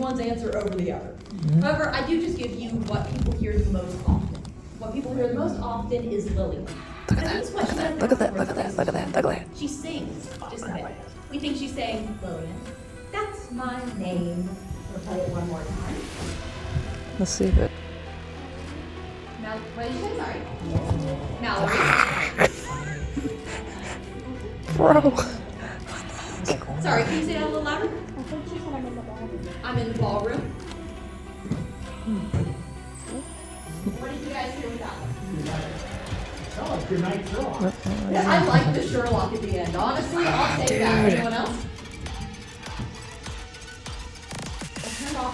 one's answer over the other. However, I do just give you what people hear the most often. What people hear the most often is Lily. Look at that, look at that, look at that, look at that, look at that, look at that. She sings just a bit. We think she's saying, Lillian, that's my name. We'll play it one more time. Let's see if it. Now, what did you say? Sorry. Mallory. Bro. Sorry, can you say that a little louder? I think she said I'm in the ballroom. I'm in the ballroom. What did you guys hear with that one? Oh, good night, Sherlock. Yeah, I like the Sherlock at the end. Honestly, I'll take that. Anyone else?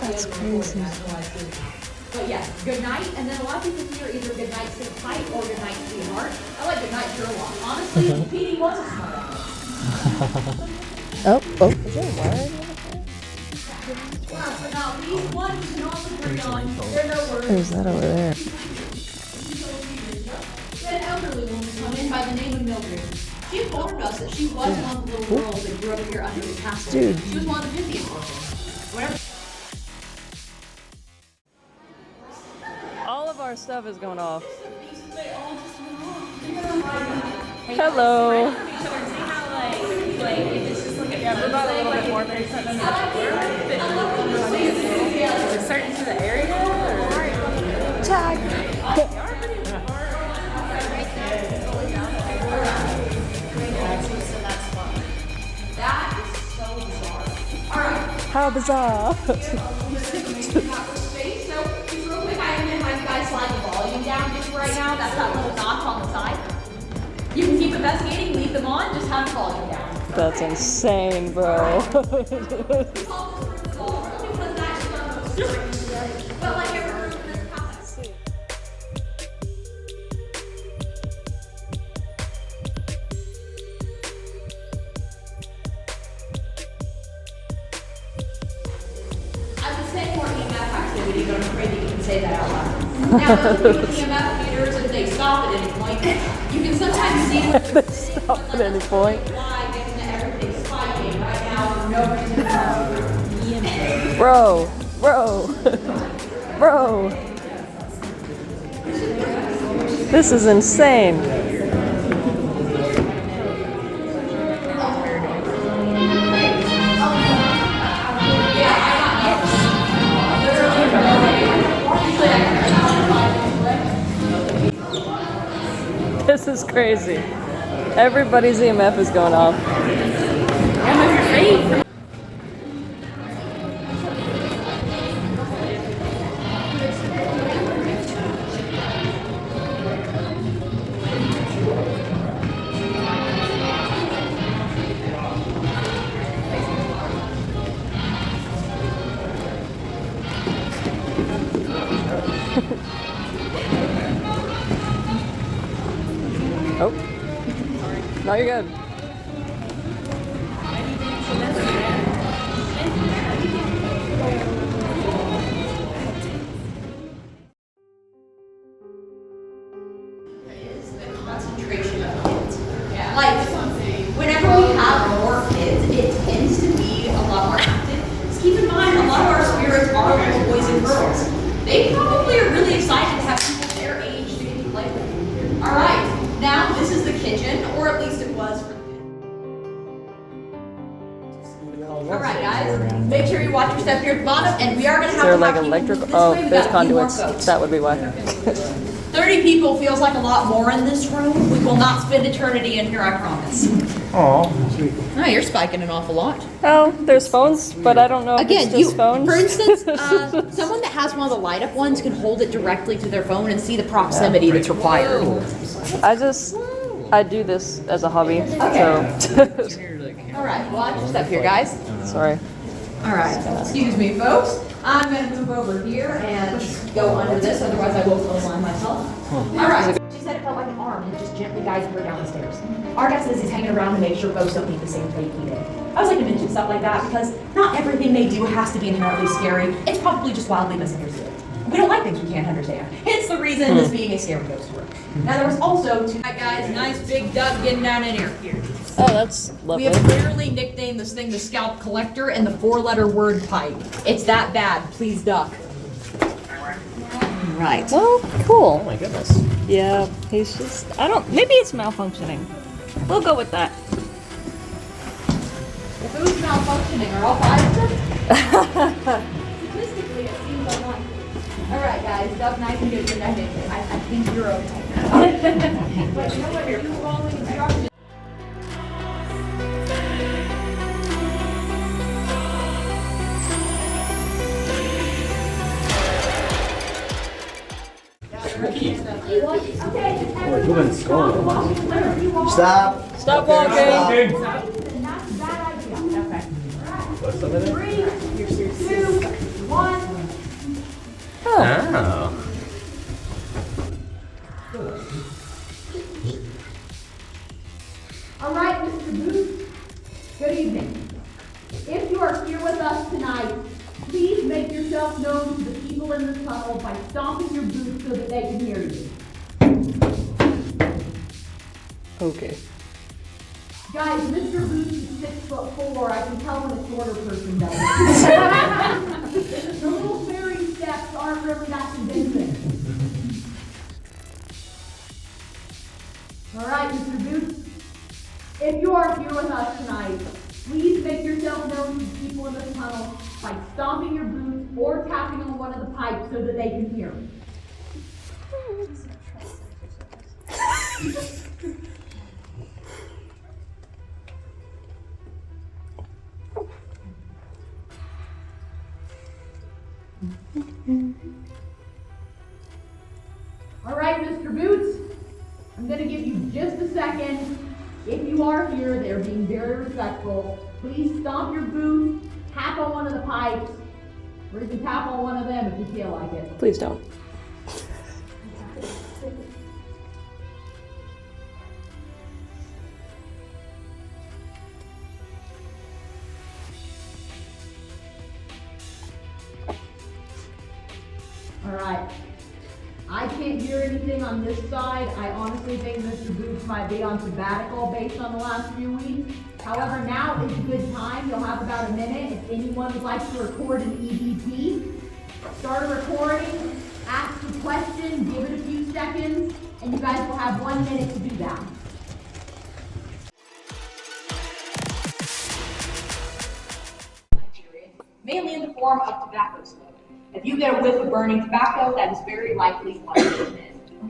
That's crazy. But yeah, good night, and then a lot of people hear either good night sleep tight or good night sweetheart. I like good night Sherlock. Honestly, Petey was a smart aleck. Oh, is there a wire? Wow, so now these ones you can also bring on. They're no words. Who's that over there? An elderly woman come in by the name of Mildred. She informed us that she was one of the little girls that grew up here under the castle. Dude. She was one of the Pythian Castle. Whatever. All of our stuff is going off. Hello. Certain to the area or? Tag. That is so bizarre. Alright. How bizarre. So, just real quick, I'm gonna have you guys slide the volume down just right now. That's that little notch on the side. You can keep investigating, leave them on, just have the volume down. That's insane, bro. But like every room in this house. I would say more EMF activity, but I'm afraid that you can say that out loud. Now, those people with EMF meters, if they stop at any point, you can sometimes see what They stop at any point. why, given that everything's spiking right now for no reason at all. Bro. This is insane. This is crazy. Everybody's EMF is going off. Oh. No, you're good. Concentration of kids. Like, whenever we have more kids, it tends to be a lot more active. Just keep in mind, a lot of our spirits are little boys and girls. They probably are really excited to have people their age to get to play with. All right, now this is the kitchen, or at least it was for the kids. All right, guys, make sure you watch your step here at the bottom, and we are going to Is have there to like have people electric? move this Oh, way. We've there's got a few more conduits. folks. That would be why. 30 people feels like a lot more in this room. We will not spend eternity in here, I promise. Oh, sweet. No, you're spiking an awful lot. Oh, there's phones, but I don't know if Again, it's just phones. for instance, someone that has one of the light up ones can hold it directly to their phone and see the proximity that's required. I do this as a hobby, so. All right, watch your step here, guys. Sorry. All right, excuse me, folks. I'm going to move over here and go under this, otherwise I will clothesline myself. All right. She said it felt like an arm and it just gently guided her down the stairs. Our guess is he's hanging around to make sure folks don't need the same fate he did. I always like to mention stuff like that because not everything they do has to be inherently scary. It's probably just wildly misunderstood. We don't like things we can't understand. It's the reason, this being a scary ghost story. Now there was also two. Alright guys, nice big duck getting down in here. Oh, that's We lovely. have literally nicknamed this thing the Scalp Collector and the 4-letter word pipe. It's that bad, please duck. Right. Oh, cool. Oh my goodness. Yeah, he's just, maybe it's malfunctioning. We'll go with that. If it was malfunctioning, are all 5 of them? Statistically, it seems unlikely. Alright guys, duck nice and good for that day. I think you're okay. But you know what, you're following instructions. We're moving slowly. Stop. Stop walking. What's over there? 3, 2, 1. Oh. All right, Mr. Booth, good evening. If you are here with us tonight, please make yourself known to the people in the tunnel by stomping your boots so that they can hear you. Okay. Guys, Mr. Booth is 6'4". I can tell when a shorter person does it. The little fairy steps aren't really that convincing. All right, Mr. Booth. If you are here with us tonight, please make yourself known to the people in the tunnel by stomping your boots or tapping on one of the pipes so that they can hear. All right, Mr. Boots, I'm going to give you just a second. If you are here, they're being very respectful. Please stomp your boots, tap on one of the pipes, or you can tap on one of them if you feel like it. Please don't. All right. I can't hear anything on this side. I honestly think Mr. Boots might be on sabbatical based on the last few weeks. However, now is a good time. You'll have about a minute. If anyone would like to record an EVP, start a recording, ask a question, give it a few seconds, and you guys will have 1 minute to do that. Mainly in the form of tobacco smoke. If you get a whiff of burning tobacco, that is very likely what it is.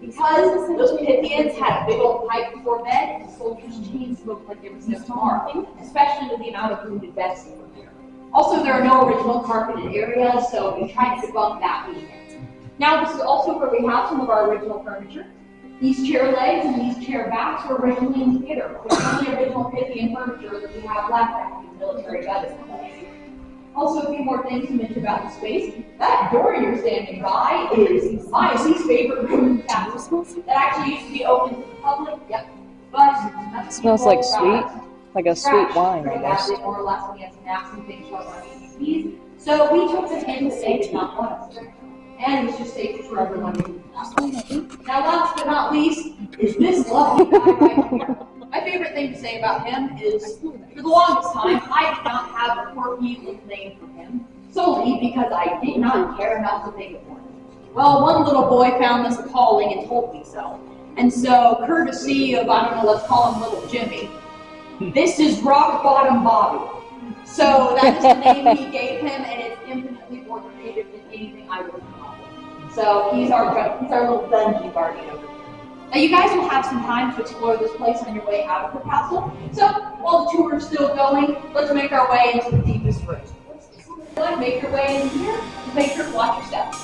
Because those Pythians had a big old pipe before bed, and soldiers' chains smoked like there was no tomorrow, especially with the amount of wounded vets that were here. Also, there are no original carpeted areas, so we tried to debunk that weakness. Now, this is also where we have some of our original furniture. These chair legs and these chair backs were originally in theater. It's the only original Pythian furniture that we have left after the military medicine. Also, a few more things to mention about the space. That door you're standing by is my least favorite room in the castle. That actually used to be open to the public. Yep. But It smells like sweet, like a sweet wine, I guess. More or less, we had snacks and things from our EVPs. So we took this in to save not one of them. And it was just safer for everyone to use. Now, last but not least, is this lovely guy right here. My favorite thing to say about him is, for the longest time, I did not have a quirky little name for him, solely because I did not care enough to think of one. Well, one little boy found this appalling and told me so. And so, courtesy of, I don't know, let's call him Little Jimmy, this is Rock Bottom Bobby. So that is the name he gave him, and it's infinitely more creative than anything I would have come up with. So he's our little dungeon guardian over here. Now you guys will have some time to explore this place on your way out of the castle. So while the tour is still going, let's make our way into the deepest room. Make your way in here. Just make sure to watch your steps.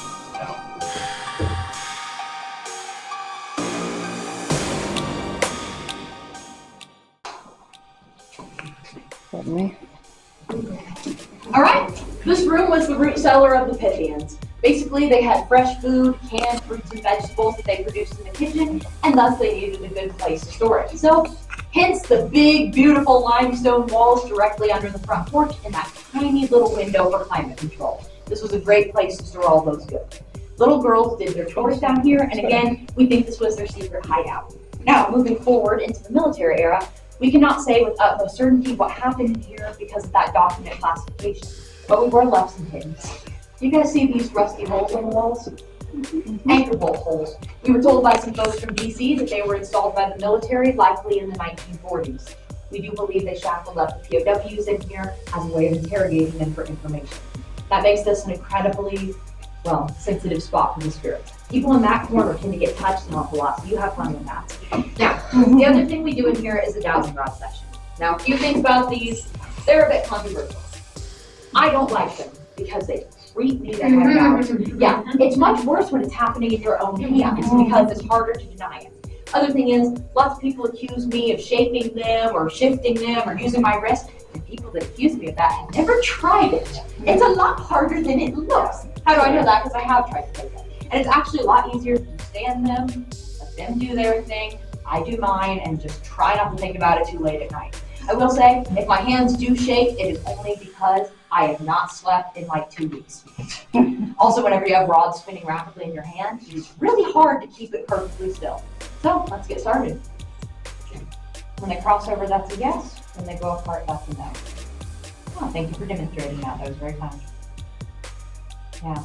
Pardon me. All right, this room was the root cellar of the Pythians. Basically, they had fresh food, canned fruits and vegetables that they produced in the kitchen, and thus they needed a good place to store it. So, hence the big, beautiful limestone walls directly under the front porch and that tiny little window for climate control. This was a great place to store all those goods. Little girls did their chores down here, and again, we think this was their secret hideout. Now, moving forward into the military era, we cannot say with utmost certainty what happened in here because of that document classification, but we were left some hints. You guys see these rusty holes in the walls? Anchor bolt holes. We were told by some folks from DC that they were installed by the military, likely in the 1940s. We do believe they shackled up the POWs in here as a way of interrogating them for information. That makes this an incredibly, sensitive spot for the spirits. People in that corner tend to get touched an awful lot, so you have fun with that. Now, the other thing we do in here is a dowsing rod session. Now, a few things about these, they're a bit controversial. I don't like them because they freak me the heck out. Yeah, it's much worse when it's happening in your own hands because it's harder to deny it. Other thing is, lots of people accuse me of shaping them or shifting them or using my wrist. And people that accuse me of that have never tried it. It's a lot harder than it looks. How do I know that? Because I have tried to take it. And it's actually a lot easier to stand them, let them do their thing, I do mine, and just try not to think about it too late at night. I will say, if my hands do shake, it is only because I have not slept in like 2 weeks. Also, whenever you have rods spinning rapidly in your hand, it is really hard to keep it perfectly still. So, let's get started. When they cross over, that's a yes. When they go apart, that's a no. Oh, thank you for demonstrating that. That was very kind. Yeah,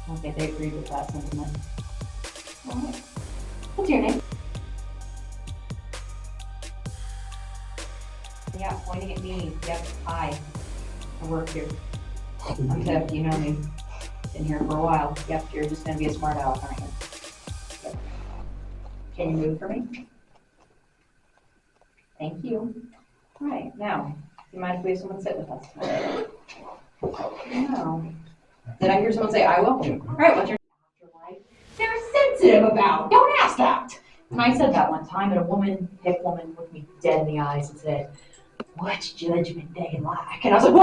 okay, they agree with that sentiment. All right. What's your name? Yeah, pointing at me. Yep, hi. I work here. I'm Tiff, you know me. Been here for a while. Yep, you're just gonna be a smart aleck, aren't you? Yep. Can you move for me? Thank you. All right, now, do you mind if we have someone sit with us? No. Did I hear someone say, I will? All right, what's your afterlife? They're sensitive about. Don't ask that. And I said that one time, and a hip woman looked me dead in the eyes and said, what's Judgment Day like? And I was like,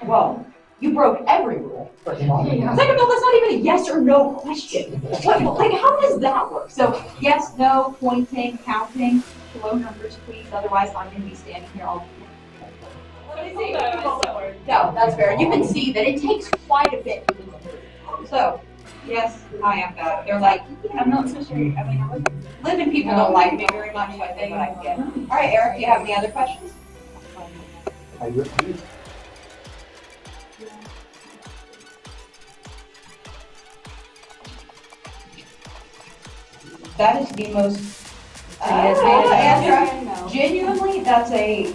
whoa, you broke every rule, first of all. Second of all, that's not even a yes or no question. How does that work? So, yes, no, pointing, counting, low numbers, please, otherwise I'm going to be standing here all day. No, that's fair. You can see that it takes quite a bit to move a group. So, yes, I am that. They're like, I'm not so sure. I mean, living people don't like me very much, so I think what I can get. All right, Eric, do you have any other questions? That is the most answer. Genuinely, that's a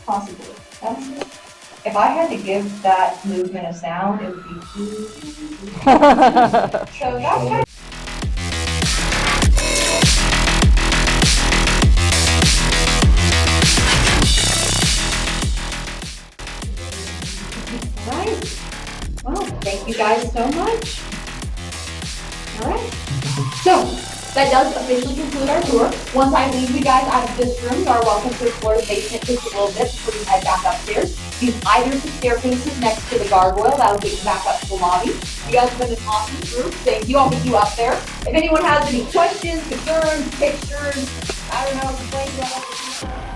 possibility. If I had to give that movement a sound, it would be so that's kind of right. Well, thank you guys so much. All right. So, that does officially conclude our tour. Once I leave you guys out of this room, you are welcome to explore the basement just a little bit before you head back upstairs. Use either of the staircases next to the gargoyle. That'll get you back up to the lobby. You guys have been an awesome group. Thank you. I'll meet you up there. If anyone has any questions, concerns, pictures, I don't know, complaints about